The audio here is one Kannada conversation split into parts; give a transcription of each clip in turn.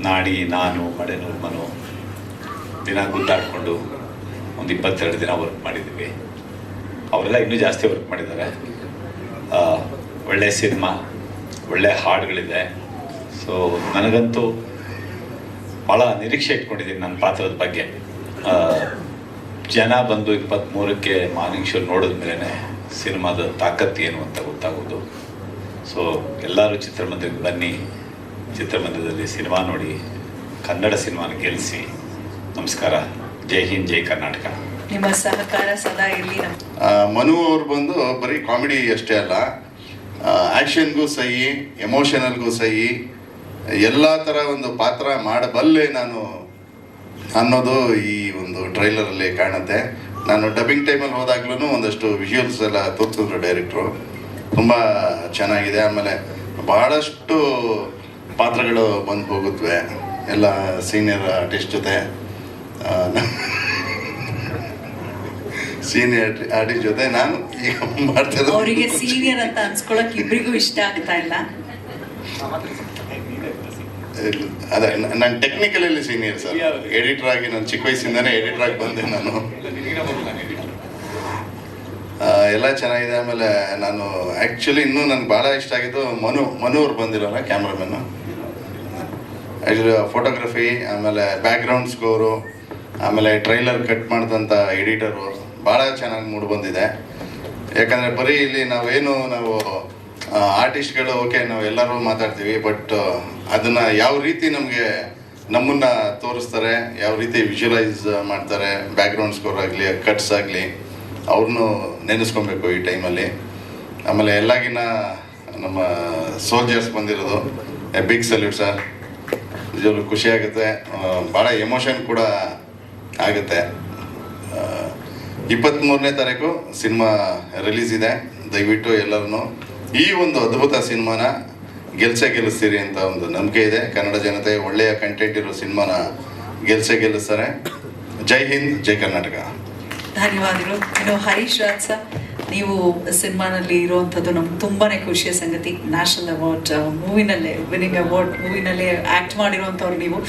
ನಾಡಿ, ನಾನು, ಮಡೆನೂರು ಮನು ದಿನ ಗುದ್ದಾಡಿಕೊಂಡು ಒಂದು 22 ದಿನ ವರ್ಕ್ ಮಾಡಿದ್ದೀವಿ. ಅವರೆಲ್ಲ ಇನ್ನೂ ಜಾಸ್ತಿ ವರ್ಕ್ ಮಾಡಿದ್ದಾರೆ. ಒಳ್ಳೆಯ ಸಿನಿಮಾ, ಒಳ್ಳೆಯ ಹಾಡುಗಳಿದೆ. ಸೊ ನನಗಂತೂ ಭಾಳ ನಿರೀಕ್ಷೆ ಇಟ್ಕೊಂಡಿದ್ದೀನಿ ನನ್ನ ಪಾತ್ರದ ಬಗ್ಗೆ. ಜನ ಬಂದು 23ಕ್ಕೆ ಮಾರ್ನಿಂಗ್ ಶೋ ನೋಡಿದ ಮೇಲೆ ಸಿನಿಮಾದ ತಾಕತ್ತು ಏನು ಅಂತ ಗೊತ್ತಾಗೋದು. ಸೊ ಎಲ್ಲರೂ ಚಿತ್ರಮಂದಿರಕ್ಕೆ ಬನ್ನಿ, ಚಿತ್ರಮಂದಿರದಲ್ಲಿ ಸಿನಿಮಾ ನೋಡಿ, ಕನ್ನಡ ಸಿನಿಮಾನ ಗೆಲ್ಲಿಸಿ. ನಮಸ್ಕಾರ. ಜೈ ಹಿಂದ್, ಜೈ ಕರ್ನಾಟಕ. ನಿಮ್ಮ ಸಹಕಾರ ಸದಾ ಇರಲಿ. ಮನು ಅವ್ರು ಬಂದು ಬರೀ ಕಾಮಿಡಿ ಅಷ್ಟೇ ಅಲ್ಲ, ಆ್ಯಕ್ಷನ್ಗೂ ಸಹಿ, ಎಮೋಷನಲ್ಗೂ ಸಹಿ, ಎಲ್ಲ ಥರ ಒಂದು ಪಾತ್ರ ಮಾಡಬಲ್ಲೆ ನಾನು ಅನ್ನೋದು ಈ ಒಂದು ಟ್ರೈಲರಲ್ಲಿ ಕಾಣುತ್ತೆ. ನಾನು ಡಬ್ಬಿಂಗ್ ಟೈಮಲ್ಲಿ ಹೋದಾಗ್ಲೂ ಒಂದಷ್ಟು ವಿಜುವಲ್ಸ್ ಎಲ್ಲ ತೋರಿಸಿದ್ರು ಡೈರೆಕ್ಟ್ರು. ತುಂಬ ಚೆನ್ನಾಗಿದೆ. ಆಮೇಲೆ ಭಾಳಷ್ಟು ಪಾತ್ರಗಳು ಬಂದು ಹೋಗುತ್ತವೆ ಎಲ್ಲ ಸೀನಿಯರ್ ಆರ್ಟಿಸ್ಟ್ ಜೊತೆ. ಸೀನಿಯರ್ ಆರ್ಟಿಸ್ಟ್ ಜೊತೆ ನಾನು ಈಗ ಮಾಡ್ತಿರೋದು. ಅವರಿಗೆ ಸೀನಿಯರ್ ಅಂತ ಅನ್ಸ್ಕೊಳಕ್ ಇಬ್ಬರಿಗೂ ಇಷ್ಟ ಆಗ್ತಾ ಇಲ್ಲ. ಅದೇ ನಾನು ಟೆಕ್ನಿಕಲಲ್ಲಿ ಸೀನಿಯರ್ ಸರ್. ಎಡಿಟರ್ ಆಗಿ ನಾನು ಚಿಕ್ಕ ವಯಸ್ಸಿಂದನೇ ಎಡಿಟರ್ ಆಗಿ ಬಂದೆ ನಾನು. ಎಲ್ಲ ಚೆನ್ನಾಗಿದೆ. ಆಮೇಲೆ ನಾನು ಆ್ಯಕ್ಚುಲಿ ಇನ್ನೂ ನನಗೆ ಭಾಳ ಇಷ್ಟ ಆಗಿದ್ದು ಮನು ಅವ್ರು ಬಂದಿರೋಲ್ಲ, ಕ್ಯಾಮ್ರಾಮನ್ನು. ಆ್ಯಕ್ಚುಲಿ ಫೋಟೋಗ್ರಫಿ, ಆಮೇಲೆ ಬ್ಯಾಕ್ಗ್ರೌಂಡ್ ಸ್ಕೋರು, ಆಮೇಲೆ ಟ್ರೈಲರ್ ಕಟ್ ಮಾಡಿದಂಥ ಎಡಿಟರು ಭಾಳ ಚೆನ್ನಾಗಿ ಮೂಡಿ ಬಂದಿದೆ. ಯಾಕಂದರೆ ಬರೀ ಇಲ್ಲಿ ನಾವು ಆರ್ಟಿಸ್ಟ್ಗಳು ಓಕೆ ನಾವು ಎಲ್ಲರೂ ಮಾತಾಡ್ತೀವಿ, ಬಟ್ ಅದನ್ನು ಯಾವ ರೀತಿ ನಮ್ಮನ್ನು ತೋರಿಸ್ತಾರೆ, ಯಾವ ರೀತಿ ವಿಜುವಲೈಸ್ ಮಾಡ್ತಾರೆ, ಬ್ಯಾಕ್ಗ್ರೌಂಡ್ ಸ್ಕೋರ್ ಆಗಲಿ, ಕಟ್ಸ್ ಆಗಲಿ, ಅವ್ರನ್ನೂ ನೆನೆಸ್ಕೊಬೇಕು ಈ ಟೈಮಲ್ಲಿ. ಆಮೇಲೆ ಎಲ್ಲಾಗಿನ ನಮ್ಮ ಸೋಲ್ಜರ್ಸ್ ಬಂದಿರೋದು ಬಿಗ್ ಸಲ್ಯೂಟ್ ಸರ್. ನಿಜವಾಗ್ಲೂ ಖುಷಿಯಾಗುತ್ತೆ, ಭಾಳ ಎಮೋಷನ್ ಕೂಡ ಆಗುತ್ತೆ. 23ನೇ ತಾರೀಕು ಸಿನಿಮಾ ರಿಲೀಸ್ ಇದೆ. ದಯವಿಟ್ಟು ಎಲ್ಲರೂ ಈ ಒಂದು ಅದ್ಭುತ ಸಿನಿಮಾನ ಗೆಲ್ಲಿಸ್ತೀರಿ ಅಂತ ಒಂದು ನಂಬಿಕೆ ಇದೆ. ಕನ್ನಡ ಜನತೆ ಒಳ್ಳೆಯ ಕಂಟೆಂಟ್ ಇರೋ ಸಿನಿಮಾನ ಗೆಲ್ಲಿಸ್ತಾರೆ. ಜೈ ಹಿಂದ್, ಜೈ ಕರ್ನಾಟಕ. ಧನ್ಯವಾದಗಳು. ಇನ್ನು ಹರೀಶ್ ರಾಜ್ ಸರ್, ನೀವು ಸಿನಿಮಾನಲ್ಲಿ ಇರುವಂಥದ್ದು ನಮ್ಗೆ ತುಂಬಾನೇ ಖುಷಿಯ ಸಂಗತಿ. ನ್ಯಾಷನಲ್ ಅವಾರ್ಡ್ ಮೂವಿನಲ್ಲೇ, ವಿನ್ನಿಂಗ್ ಅವಾರ್ಡ್ ಮೂವಿನಲ್ಲೇ ಆ್ಯಕ್ಟ್ ಮಾಡಿರುವಂಥವ್ರು ನೀವು.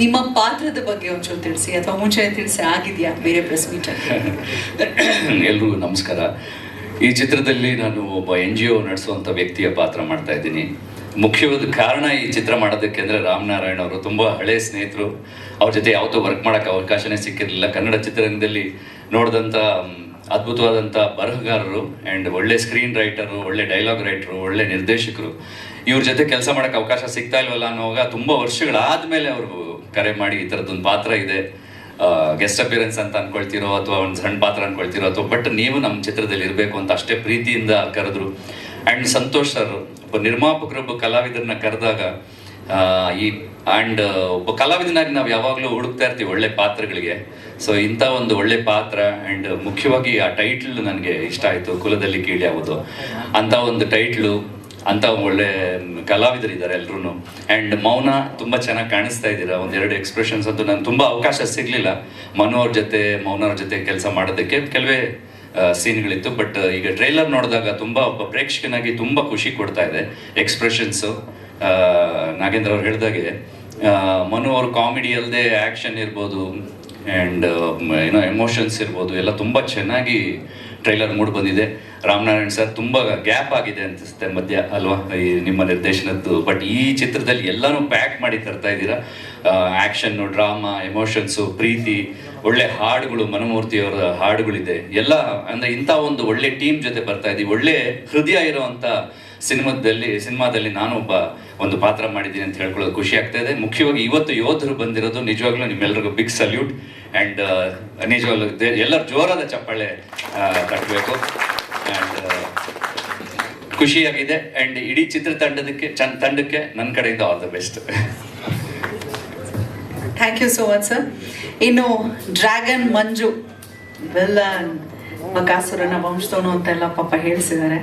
ನಿಮ್ಮ ಪಾತ್ರದ ಬಗ್ಗೆ ಒಂಚೂರು ತಿಳಿಸಿ, ಅಥವಾ ಮುಂಚೆ ತಿಳಿಸಿ ಆಗಿದೆಯಾ ಬೇರೆ ಪ್ರೆಸ್ ಮೀಟಲ್ಲಿ? ಎಲ್ರಿಗೂ ನಮಸ್ಕಾರ. ಈ ಚಿತ್ರದಲ್ಲಿ ನಾನು ಒಬ್ಬ NGO ನಡೆಸುವಂಥ ವ್ಯಕ್ತಿಯ ಪಾತ್ರ ಮಾಡ್ತಾ ಇದ್ದೀನಿ. ಮುಖ್ಯವಾದ ಕಾರಣ ಈ ಚಿತ್ರ ಮಾಡೋದಕ್ಕೆ ಅಂದರೆ ರಾಮನಾರಾಯಣ್ ಅವರು ತುಂಬ ಹಳೆಯ ಸ್ನೇಹಿತರು. ಅವ್ರ ಜೊತೆ ಯಾವತ್ತೂ ವರ್ಕ್ ಮಾಡೋಕ್ಕೆ ಅವಕಾಶನೇ ಸಿಕ್ಕಿರಲಿಲ್ಲ. ಕನ್ನಡ ಚಿತ್ರರಂಗದಲ್ಲಿ ನೋಡಿದಂಥ ಅದ್ಭುತವಾದಂಥ ಬರಹಗಾರರು ಆ್ಯಂಡ್ ಒಳ್ಳೆ ಸ್ಕ್ರೀನ್ ರೈಟರು, ಒಳ್ಳೆ ಡೈಲಾಗ್ ರೈಟರು, ಒಳ್ಳೆ ನಿರ್ದೇಶಕರು. ಇವ್ರ ಜೊತೆ ಕೆಲಸ ಮಾಡೋಕ್ಕೆ ಅವಕಾಶ ಸಿಗ್ತಾ ಇಲ್ವಲ್ಲ ಅನ್ನೋವಾಗ ತುಂಬ ವರ್ಷಗಳಾದಮೇಲೆ ಅವರು ಕರೆ ಮಾಡಿ ಈ ಥರದ್ದೊಂದು ಪಾತ್ರ ಇದೆ, ಗೆಸ್ಟ್ ಅಪಿಯರೆನ್ಸ್ ಅಂತ ಅಂದ್ಕೊಳ್ತಿರೋ ಅಥವಾ ಒಂದು ಸಣ್ಣ ಪಾತ್ರ ಅಂದ್ಕೊಳ್ತಿರೋ ಅಥವಾ ಬಟ್ ನೀವು ನಮ್ಮ ಚಿತ್ರದಲ್ಲಿ ಇರಬೇಕು ಅಂತ ಅಷ್ಟೇ ಪ್ರೀತಿಯಿಂದ ಕರೆದ್ರು. ಆ್ಯಂಡ್ ಸಂತೋಷ್ ಸರ್ ಒಬ್ಬ ನಿರ್ಮಾಪಕರೊಬ್ಬ ಕಲಾವಿದರನ್ನ ಕರೆದಾಗ ಒಬ್ಬ ಕಲಾವಿದನಾಗಿ ನಾವು ಯಾವಾಗಲೂ ಹುಡುಕ್ತಾ ಇರ್ತೀವಿ ಒಳ್ಳೆ ಪಾತ್ರಗಳಿಗೆ. ಸೊ ಇಂಥ ಒಂದು ಒಳ್ಳೆ ಪಾತ್ರ ಆ್ಯಂಡ್ ಮುಖ್ಯವಾಗಿ ಆ ಟೈಟ್ಲ್ ನನಗೆ ಇಷ್ಟ ಆಯಿತು, ಕುಲದಲ್ಲಿ ಕೀಳು ಯಾವುದು ಅಂತ ಒಂದು ಟೈಟ್ಲು. ಅಂತ ಒಳ್ಳೆ ಕಲಾವಿದರಿದ್ದಾರೆ ಎಲ್ಲರೂ. ಆ್ಯಂಡ್ ಮೌನ ತುಂಬ ಚೆನ್ನಾಗಿ ಕಾಣಿಸ್ತಾ ಇದ್ದೀರಾ. ಒಂದೆರಡು ಎಕ್ಸ್ಪ್ರೆಷನ್ಸ್ ಅಂತೂ ನನಗೆ ತುಂಬ ಅವಕಾಶ ಸಿಗಲಿಲ್ಲ ಮೌನ ಅವ್ರ ಜೊತೆ ಕೆಲಸ ಮಾಡೋದಕ್ಕೆ. ಕೆಲವೇ ಸೀನ್ಗಳಿತ್ತು, ಬಟ್ ಈಗ ಟ್ರೈಲರ್ ನೋಡಿದಾಗ ತುಂಬ ಒಬ್ಬ ಪ್ರೇಕ್ಷಕನಾಗಿ ತುಂಬ ಖುಷಿ ಕೊಡ್ತಾ ಇದೆ ಎಕ್ಸ್ಪ್ರೆಷನ್ಸು. ನಾಗೇಂದ್ರ ಅವ್ರು ಹೇಳಿದಾಗೆ ಮನು ಅವ್ರ ಕಾಮಿಡಿ ಅಲ್ಲದೆ ಆ್ಯಕ್ಷನ್ ಇರ್ಬೋದು ಆ್ಯಂಡ್ ಎಮೋಷನ್ಸ್ ಇರ್ಬೋದು, ಎಲ್ಲ ತುಂಬ ಚೆನ್ನಾಗಿ ಟ್ರೈಲರ್ ಮೂಡ್ ಬಂದಿದೆ. ರಾಮನಾರಾಯಣ್ ಸರ್ ತುಂಬ ಗ್ಯಾಪ್ ಆಗಿದೆ ಅನಿಸುತ್ತೆ ಮಧ್ಯ ಅಲ್ವಾ ಈ ನಿಮ್ಮ ನಿರ್ದೇಶನದ್ದು, ಬಟ್ ಈ ಚಿತ್ರದಲ್ಲಿ ಎಲ್ಲನೂ ಪ್ಯಾಕ್ ಮಾಡಿ ತರ್ತಾ ಇದ್ದೀರಾ. ಆ್ಯಕ್ಷನ್ನು, ಡ್ರಾಮಾ, ಎಮೋಷನ್ಸು, ಪ್ರೀತಿ, ಒಳ್ಳೆ ಹಾಡುಗಳು, ಮನಮೂರ್ತಿಯವರ ಹಾಡುಗಳಿದೆ ಎಲ್ಲ. ಅಂದರೆ ಇಂಥ ಒಂದು ಒಳ್ಳೆ ಟೀಮ್ ಜೊತೆ ಬರ್ತಾ ಇದ್ದೀವಿ. ಒಳ್ಳೆ ಹೃದಯ ಇರೋವಂಥ ಸಿನಿಮಾದಲ್ಲಿ ನಾನು ಒಂದು ಪಾತ್ರ ಮಾಡಿದ್ದೀನಿ ಅಂತ ಹೇಳ್ಕೊಳ್ಳೋದು ಖುಷಿ ಆಗ್ತಾ ಇದೆ. ಮುಖ್ಯವಾಗಿ ಇವತ್ತು ಯೋಧರು ಬಂದಿರೋದು ನಿಜವಾಗ್ಲೂ ನಿಮ್ಮೆಲ್ಲರಿಗೂ ಬಿಗ್ ಸಲ್ಯೂಟ್. ಆ್ಯಂಡ್ ನಿಜವಾಗ್ಲೂ ಎಲ್ಲರೂ ಜೋರಾದ ಚಪ್ಪಾಳೆ ತಟ್ಟಬೇಕು. ಆ್ಯಂಡ್ ಖುಷಿಯಾಗಿದೆ. ಆ್ಯಂಡ್ ಇಡೀ ತಂಡಕ್ಕೆ ನನ್ನ ಕಡೆಯಿಂದ all the best. Thank you so much sir. ಇನ್ನು ಡ್ರ್ಯಾಗನ್ ಮಂಜು ವಿಲ್ಲನ್, ಬಕಾಸುರನ ವಂಶದವನು ಅಂತೆಲ್ಲ ಪಾಪ ಹೇಳಿಸಿದ್ದಾರೆ.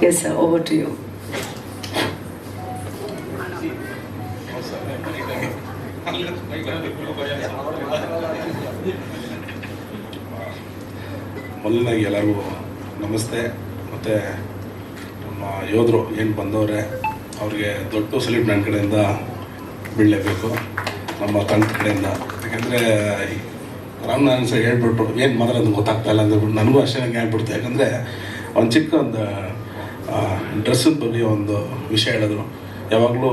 Yes sir, over to you. ಮೊದಲನಾಗಿ ಎಲ್ಲರಿಗೂ ನಮಸ್ತೆ. ಮತ್ತು ನಮ್ಮ ಯೋಧರು ಏನು ಬಂದವ್ರೆ ಅವ್ರಿಗೆ ದೊಡ್ಡ ಸಲ್ಯೂಟ್ ನನ್ನ ಕಡೆಯಿಂದ. ಬೀಳಲೇಬೇಕು ನಮ್ಮ ತಂಡ ಕಡೆಯಿಂದ. ಯಾಕಂದರೆ ರಾಮನಾರಾಯಣ ಸರ್ ಹೇಳ್ಬಿಟ್ರು ಏನು ಮಾತಾಡೋದು ಗೊತ್ತಾಗ್ತಾ ಇಲ್ಲ ಅಂದ್ಬಿಟ್ಟು ನನಗೂ ಅಷ್ಟೇ ನಂಗೆ ಆಗ್ಬಿಡ್ತು. ಯಾಕಂದರೆ ಒಂದು ಚಿಕ್ಕ ಒಂದು ಡ್ರೆಸ್ಸಿನ ಬಗ್ಗೆ ಒಂದು ವಿಷಯ ಹೇಳಿದ್ರು. ಯಾವಾಗಲೂ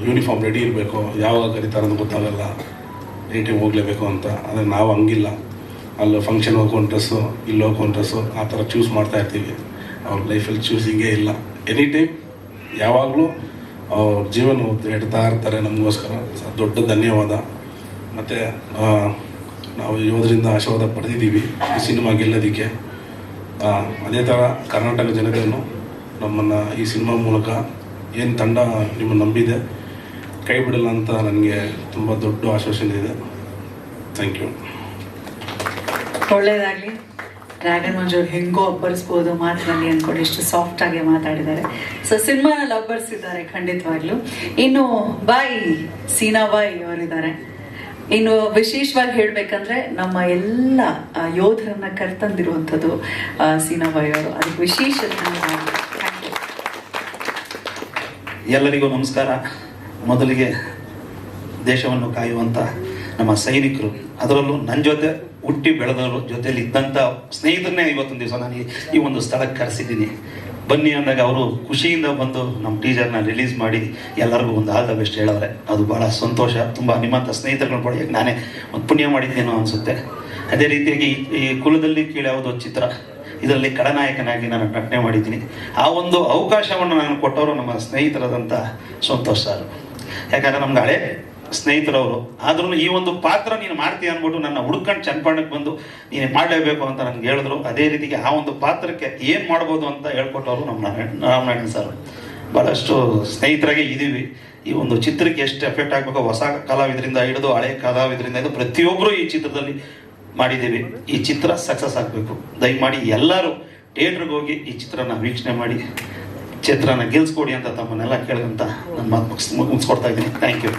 ಯೂನಿಫಾರ್ಮ್ ರೆಡಿ ಇರಬೇಕು, ಯಾವಾಗ ಕರೀತಾರೆ ಅಂತ ಗೊತ್ತಾಗಲ್ಲ, ಈ ಟೈಮ್ ಹೋಗಲೇಬೇಕು ಅಂತ. ಆದರೆ ನಾವು ಹಂಗಿಲ್ಲ, ಅಲ್ಲಿ ಫಂಕ್ಷನ್ ಹೋಗ್ಕೊಂಡು ಡ್ರೆಸ್ಸು, ಇಲ್ಲಿ ಹೋಗ್ಕೊಂಡು ಡ್ರೆಸ್ಸು ಆ ಥರ ಚೂಸ್ ಮಾಡ್ತಾಯಿರ್ತೀವಿ. ಅವ್ರ ಲೈಫಲ್ಲಿ ಚೂಸಿಂಗೇ ಇಲ್ಲ. ಎನಿ ಟೈಮ್ ಯಾವಾಗಲೂ ಅವ್ರ ಜೀವನ ಇಡ್ತಾ ಇರ್ತಾರೆ ನಮಗೋಸ್ಕರ. ದೊಡ್ಡ ಧನ್ಯವಾದ. ಮತ್ತು ನಾವು ಯೋಧರಿಂದ ಆಶೀರ್ವಾದ ಪಡೆದಿದ್ದೀವಿ ಈ ಸಿನಿಮಾ ಗೆಲ್ಲೋದಕ್ಕೆ. ಅದೇ ಥರ ಕರ್ನಾಟಕ ಜನತೆಯನ್ನು ನಮ್ಮನ್ನು ಈ ಸಿನಿಮಾ ಮೂಲಕ ಏನು ತಂಡ ನಿಮ್ಮನ್ನು ನಂಬಿದೆ, ಕೈ ಬಿಡಲ್ಲ ಅಂತ ನನಗೆ ತುಂಬ ದೊಡ್ಡ ಆಶ್ವಾಸನೆ ಇದೆ. Thank you. ಒಳ್ಳೇದಾಗಲಿ. ಡ್ರ್ಯಾಗನ್ ಮಂಜು ಅವ್ರು ಹೆಂಗೋ ಅಬ್ಬರಿಸ್ಬೋದು ಮಾತಿನಲ್ಲಿ ಅಂದ್ಕೊಂಡು ಎಷ್ಟು ಸಾಫ್ಟಾಗಿ ಮಾತಾಡಿದ್ದಾರೆ. ಸೊ ಸಿನಿಮಾನಲ್ಲಿ ಅಬ್ಬರಿಸಿದ್ದಾರೆ ಖಂಡಿತವಾಗ್ಲೂ. ಇನ್ನು ಬಾಯಿ ಸೀನಾಬಾಯಿ ಅವರಿದ್ದಾರೆ. ಇನ್ನು ವಿಶೇಷವಾಗಿ ಹೇಳಬೇಕಂದ್ರೆ ನಮ್ಮ ಎಲ್ಲ ಯೋಧರನ್ನ ಕರ್ತಂದಿರುವಂಥದ್ದು ಸೀನಾಬಾಯಿ ಅವರು. ಅದಕ್ಕೆ ವಿಶೇಷ ಧನ್ಯವಾದ. ಎಲ್ಲರಿಗೂ ನಮಸ್ಕಾರ. ಮೊದಲಿಗೆ ದೇಶವನ್ನು ಕಾಯುವಂಥ ನಮ್ಮ ಸೈನಿಕರು, ಅದರಲ್ಲೂ ನನ್ನ ಜೊತೆ ಹುಟ್ಟಿ ಬೆಳೆದವರು, ಜೊತೆಯಲ್ಲಿ ಇದ್ದಂಥ ಸ್ನೇಹಿತರನ್ನೇ ಇವತ್ತೊಂದು ದಿವಸ ನಾನು ಈ ಒಂದು ಸ್ಥಳಕ್ಕೆ ಕರೆಸಿದ್ದೀನಿ. ಬನ್ನಿ ಅಂದಾಗ ಅವರು ಖುಷಿಯಿಂದ ಬಂದು ನಮ್ಮ ಟೀಸರ್ನ ರಿಲೀಸ್ ಮಾಡಿ ಎಲ್ಲರಿಗೂ ಒಂದು ಆಲ್ ದ ಬೆಸ್ಟ್ ಹೇಳವ್ರೆ. ಅದು ಭಾಳ ಸಂತೋಷ. ತುಂಬ ನಿಮ್ಮಂಥ ಸ್ನೇಹಿತರುಗಳನ್ನ ಪಡೆಯೋಕ್ಕೆ ನಾನೇ ಒಂದು ಪುಣ್ಯ ಮಾಡಿದ್ದೇನೋ ಅನಿಸುತ್ತೆ. ಅದೇ ರೀತಿಯಾಗಿ ಈ ಕುಲದಲ್ಲಿ ಕೀಳ್ಯಾವುದೋ ಚಿತ್ರ, ಇದರಲ್ಲಿ ಖಳನಾಯಕನಾಗಿ ನಾನು ನಟನೆ ಮಾಡಿದ್ದೀನಿ. ಆ ಒಂದು ಅವಕಾಶವನ್ನು ನಾನು ಕೊಟ್ಟವರು ನಮ್ಮ ಸ್ನೇಹಿತರಾದಂಥ ಸಂತೋಷ್ ಸರ್. ಯಾಕಂದರೆ ನಮ್ಗೆ ಹಳೆ ಸ್ನೇಹಿತರವರು, ಆದ್ರೂ ಈ ಒಂದು ಪಾತ್ರ ನೀನು ಮಾಡ್ತೀಯ ಅಂದ್ಬಿಟ್ಟು ನನ್ನ ಹುಡ್ಕೊಂಡು ಚನ್ನಪಟ್ಟಣಕ್ಕೆ ಬಂದು ನೀನು ಮಾಡಲೇಬೇಕು ಅಂತ ನನಗೆ ಹೇಳಿದ್ರು. ಅದೇ ರೀತಿಗೆ ಆ ಒಂದು ಪಾತ್ರಕ್ಕೆ ಏನು ಮಾಡ್ಬೋದು ಅಂತ ಹೇಳ್ಕೊಟ್ಟವರು ನಮ್ಮ ರಾಮನಾರಾಯಣ ಸರ್. ಭಾಳಷ್ಟು ಸ್ನೇಹಿತರಾಗೆ ಇದ್ದೀವಿ. ಈ ಒಂದು ಚಿತ್ರಕ್ಕೆ ಎಷ್ಟು ಎಫೆಕ್ಟ್ ಆಗಬೇಕು, ಹೊಸ ಕಲಾವಿದರಿಂದ ಹಿಡಿದು ಹಳೆ ಕಲಾವಿದರಿಂದ ಇದು ಪ್ರತಿಯೊಬ್ಬರು ಈ ಚಿತ್ರದಲ್ಲಿ ಮಾಡಿದ್ದೀವಿ. ಈ ಚಿತ್ರ ಸಕ್ಸಸ್ ಆಗಬೇಕು. ದಯಮಾಡಿ ಎಲ್ಲರೂ ಥಿಯೇಟ್ರಿಗೆ ಹೋಗಿ ಈ ಚಿತ್ರನ ವೀಕ್ಷಣೆ ಮಾಡಿ ಚಿತ್ರನ ಗೆಲ್ಸ್ಕೊಡಿ ಅಂತ ತಮ್ಮನ್ನೆಲ್ಲ ಕೇಳಿದಂತ ನನ್ನ ಮಾತು ಮುಗಿಸ್ಕೊಡ್ತಾ ಇದ್ದೀನಿ. Thank you.